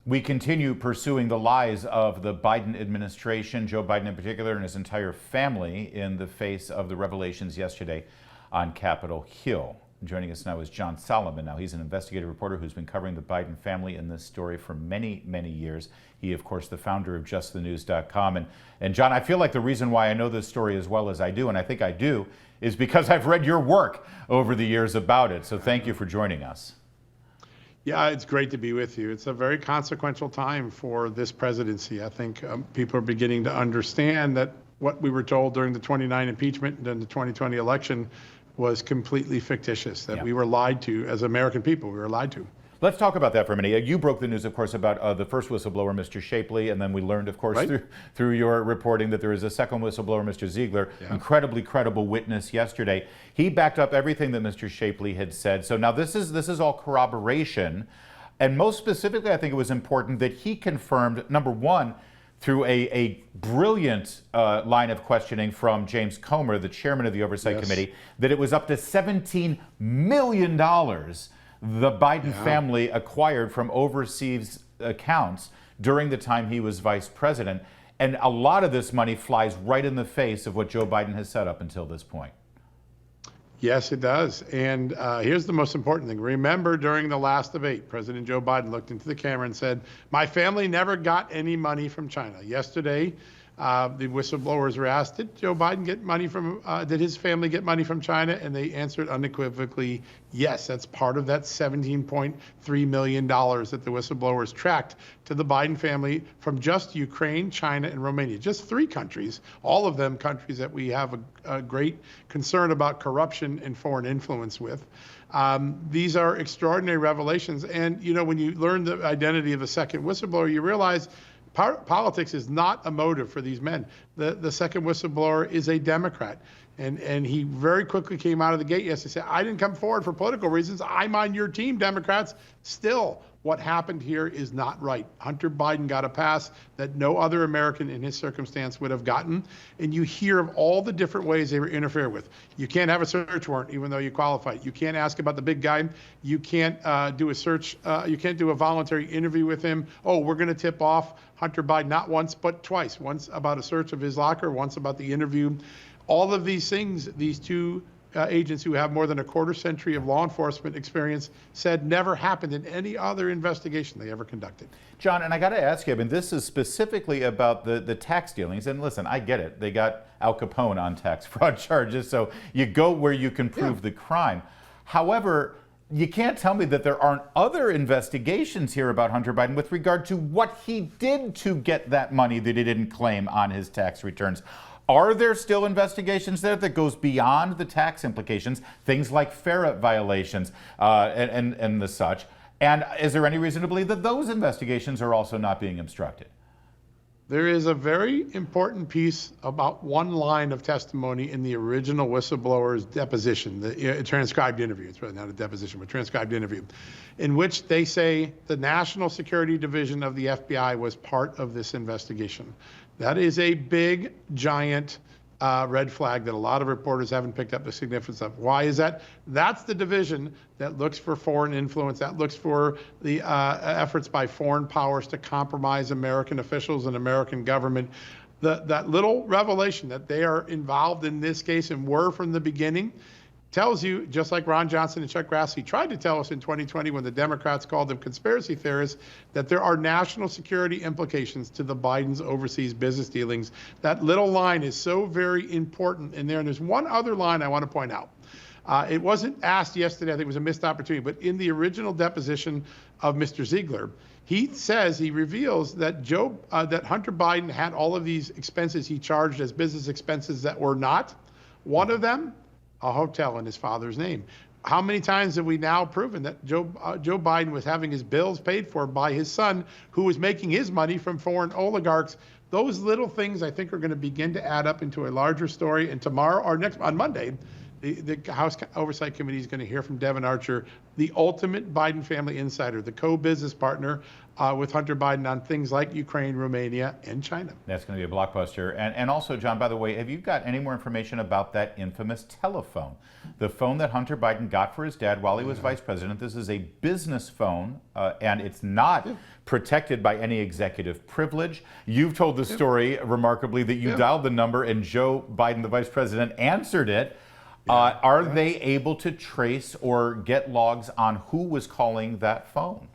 We continue pursuing the lies of the Biden administration, Joe Biden in particular, and his entire family in the face of the revelations yesterday on Capitol Hill. Joining us now is John Salem. Now, he's an investigative reporter who's been covering the Biden family in this story for many, many years. He, of course, the founder of JustTheNews.com. And John, I feel like the reason why I know this story as well as I do, and I think I do, is because I've read your work over the years about it. So thank you for joining us. Yeah, it's great to be with you. It's a very consequential time for this presidency. I think people are beginning to understand that what we were told during the 29 impeachment and then the 2020 election was completely fictitious, that we were lied to as American people. We were lied to. Let's talk about that for a minute. You broke the news, of course, about the first whistleblower, Mr. Shapley, and then we learned, of course, through your reporting that there is a second whistleblower, Mr. Ziegler, incredibly credible witness yesterday. He backed up everything that Mr. Shapley had said. So now this is all corroboration, and most specifically, I think it was important that he confirmed, number one, through a brilliant line of questioning from James Comer, the chairman of the Oversight Committee, that it was up to $17 million the Biden family acquired from overseas accounts during the time he was vice president. And a lot of this money flies right in the face of what Joe Biden has said up until this point. Yes, it does. And here's the most important thing. Remember, during the last debate, President Joe Biden looked into the camera and said, "My family never got any money from China." Yesterday, the whistleblowers were asked, did Joe Biden get money from, did his family get money from China? And they answered unequivocally, yes. That's part of that $17.3 million that the whistleblowers tracked to the Biden family from just Ukraine, China, and Romania. Just 3 countries, all of them countries that we have a great concern about corruption and foreign influence with. These are extraordinary revelations. And, you know, when you learn the identity of a second whistleblower, you realize politics is not a motive for these men. The second whistleblower is a Democrat. And he very quickly came out of the gate yesterday and said, I didn't come forward for political reasons. I'm on your team, Democrats. Still, what happened here is not right. Hunter Biden got a pass that no other American in his circumstance would have gotten. And you hear of all the different ways they were interfered with. You can't have a search warrant even though you qualified. You can't ask about the big guy. You can't do a search. You can't do a voluntary interview with him. Oh, we're going to tip off Hunter Biden not once but twice. Once about a search of his locker, once about the interview. All of these things, these 2 agents who have more than a quarter century of law enforcement experience said never happened in any other investigation they ever conducted. John, and I got to ask you, I mean, this is specifically about the tax dealings. And listen, I get it. They got Al Capone on tax fraud charges, so you go where you can prove the crime. However, you can't tell me that there aren't other investigations here about Hunter Biden with regard to what he did to get that money that he didn't claim on his tax returns. Are there still investigations there that goes beyond the tax implications, things like FARA violations and the such? And is there any reason to believe that those investigations are also not being obstructed? There is a very important piece about one line of testimony in the original whistleblower's deposition, the transcribed interview. It's really not a deposition, but transcribed interview, in which they say the National Security Division of the FBI was part of this investigation. That is a big, giant red flag that a lot of reporters haven't picked up the significance of. Why is that? That's the division that looks for foreign influence, that looks for the efforts by foreign powers to compromise American officials and American government. That little revelation that they are involved in this case and were from the beginning tells you, just like Ron Johnson and Chuck Grassley tried to tell us in 2020 when the Democrats called them conspiracy theorists, that there are national security implications to the Biden's overseas business dealings. That little line is so very important in there. And there's one other line I want to point out. It wasn't asked yesterday, I think it was a missed opportunity, but in the original deposition of Mr. Ziegler, he says, he reveals that that Hunter Biden had all of these expenses he charged as business expenses that were not. One of them, a hotel in his father's name. How many times have we now proven that Joe Biden was having his bills paid for by his son, who was making his money from foreign oligarchs? Those little things, I think, are going to begin to add up into a larger story. And tomorrow, or on Monday, The House Oversight Committee is going to hear from Devin Archer, the ultimate Biden family insider, the co-business partner with Hunter Biden on things like Ukraine, Romania, and China. That's going to be a blockbuster. And also, John, by the way, have you got any more information about that infamous telephone? The phone that Hunter Biden got for his dad while he was vice president. This is a business phone, and it's not protected by any executive privilege. You've told the story remarkably that you dialed the number and Joe Biden, the vice president, answered it. Are they able to trace or get logs on who was calling that phone?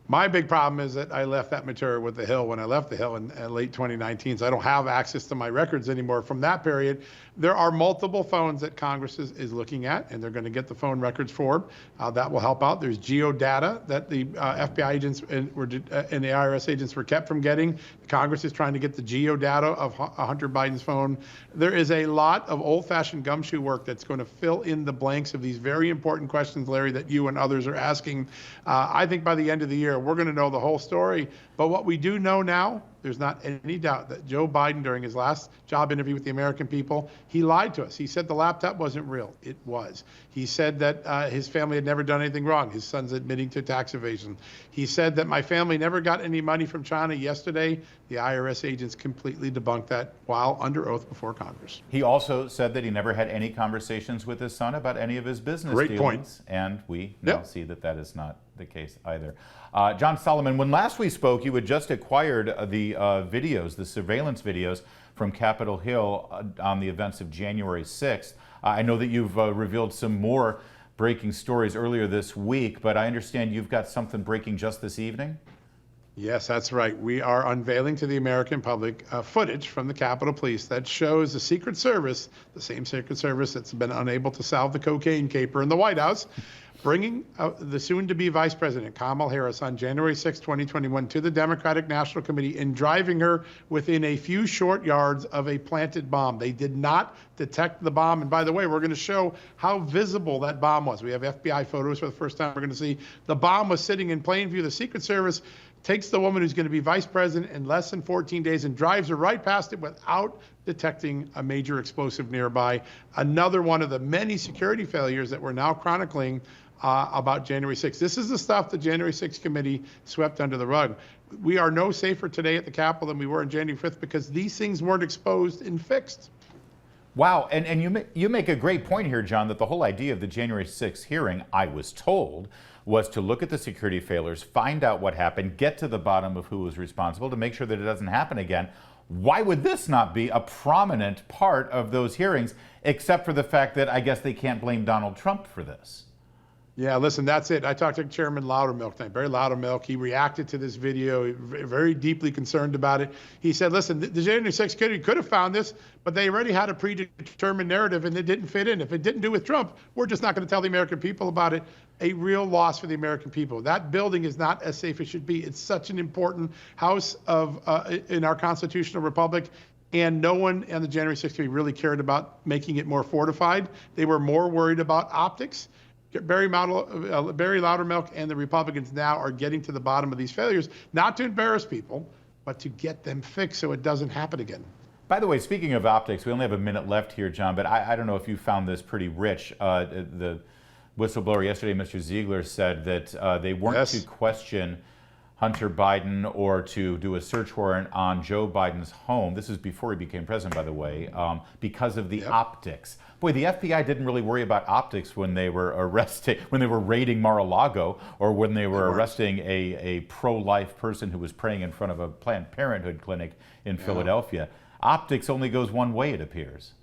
My big problem is that I left that material with the Hill when I left the Hill in late 2019, so I don't have access to my records anymore from that period. There are multiple phones that Congress is looking at, and they're going to get the phone records for. That will help out. There's geodata that the FBI agents and the IRS agents were kept from getting. Congress is trying to get the geodata of Hunter Biden's phone. There is a lot of old-fashioned gumshoe work that's going to fill in the blanks of these very important questions, Larry, that you and others are asking. I think by the end of the year, we're going to know the whole story. But what we do know now, there's not any doubt that Joe Biden, during his last job interview with the American people, he lied to us. He said the laptop wasn't real. It was. He said that his family had never done anything wrong. His son's admitting to tax evasion. He said that my family never got any money from China. Yesterday, the IRS agents completely debunked that while under oath before Congress. He also said that he never had any conversations with his son about any of his business Great dealings. point. And we now see that that is not the case either. John Solomon, when last we spoke, you had just acquired the videos, the surveillance videos from Capitol Hill on the events of January 6th. I know that you've revealed some more breaking stories earlier this week, but I understand you've got something breaking just this evening? Yes, that's right. We are unveiling to the American public footage from the Capitol Police that shows the Secret Service, the same Secret Service that's been unable to solve the cocaine caper in the White House, bringing the soon-to-be Vice President Kamala Harris on January 6, 2021 to the Democratic National Committee and driving her within a few short yards of a planted bomb. They did not detect the bomb. And by the way, we're going to show how visible that bomb was. We have FBI photos for the first time. We're going to see the bomb was sitting in plain view. The Secret Service takes the woman who's going to be vice president in less than 14 days and drives her right past it without detecting a major explosive nearby. Another one of the many security failures that we're now chronicling about January 6th. This is the stuff the January 6th committee swept under the rug. We are no safer today at the Capitol than we were on January 5th because these things weren't exposed and fixed. Wow, and you make a great point here, John, that the whole idea of the January 6th hearing, I was told, was to look at the security failures, find out what happened, get to the bottom of who was responsible to make sure that it doesn't happen again. Why would this not be a prominent part of those hearings, except for the fact that I guess they can't blame Donald Trump for this? Yeah, listen, that's it. I talked to Chairman Loudermilk tonight, Barry Loudermilk. He reacted to this video, very deeply concerned about it. He said, listen, the January 6th committee could have found this, but they already had a predetermined narrative and it didn't fit in. If it didn't do with Trump, we're just not going to tell the American people about it. A real loss for the American people. That building is not as safe as it should be. It's such an important house in our constitutional republic. And no one in the January 6th committee really cared about making it more fortified. They were more worried about optics. Barry Loudermilk and the Republicans now are getting to the bottom of these failures, not to embarrass people, but to get them fixed so it doesn't happen again. By the way, speaking of optics, we only have a minute left here, John, but I don't know if you found this pretty rich. The whistleblower yesterday, Mr. Ziegler, said that they weren't to question Hunter Biden or to do a search warrant on Joe Biden's home. This is before he became president, by the way, because of the optics. Boy, the FBI didn't really worry about optics when they were raiding Mar-a-Lago, or when they were arresting a pro-life person who was praying in front of a Planned Parenthood clinic in Philadelphia. Optics only goes one way, it appears.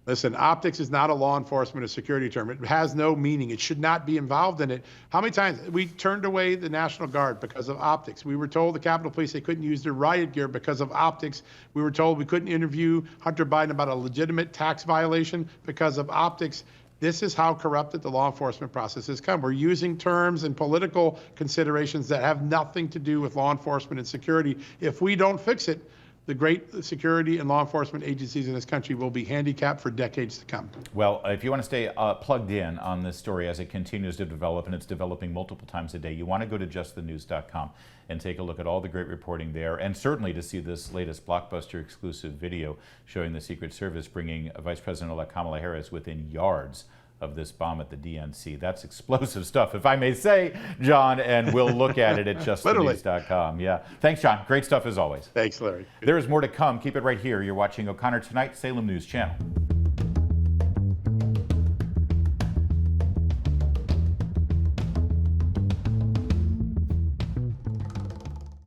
Listen, optics is not a law enforcement or security term. It has no meaning. It should not be involved in it. How many times we turned away the National Guard because of optics? We were told the Capitol Police they couldn't use their riot gear because of optics. We were told we couldn't interview Hunter Biden about a legitimate tax violation because of optics. This is how corrupted the law enforcement process has come. We're using terms and political considerations that have nothing to do with law enforcement and security. If we don't fix it, the great security and law enforcement agencies in this country will be handicapped for decades to come. Well, if you want to stay plugged in on this story as it continues to develop, and it's developing multiple times a day, you want to go to justthenews.com and take a look at all the great reporting there, and certainly to see this latest blockbuster exclusive video showing the Secret Service bringing Vice President-elect Kamala Harris within yards of this bomb at the DNC. That's explosive stuff, if I may say, John, and we'll look at it at justthenews.com. Yeah. Thanks, John. Great stuff as always. Thanks, Larry. There is more to come. Keep it right here. You're watching O'Connor Tonight, Salem News Channel.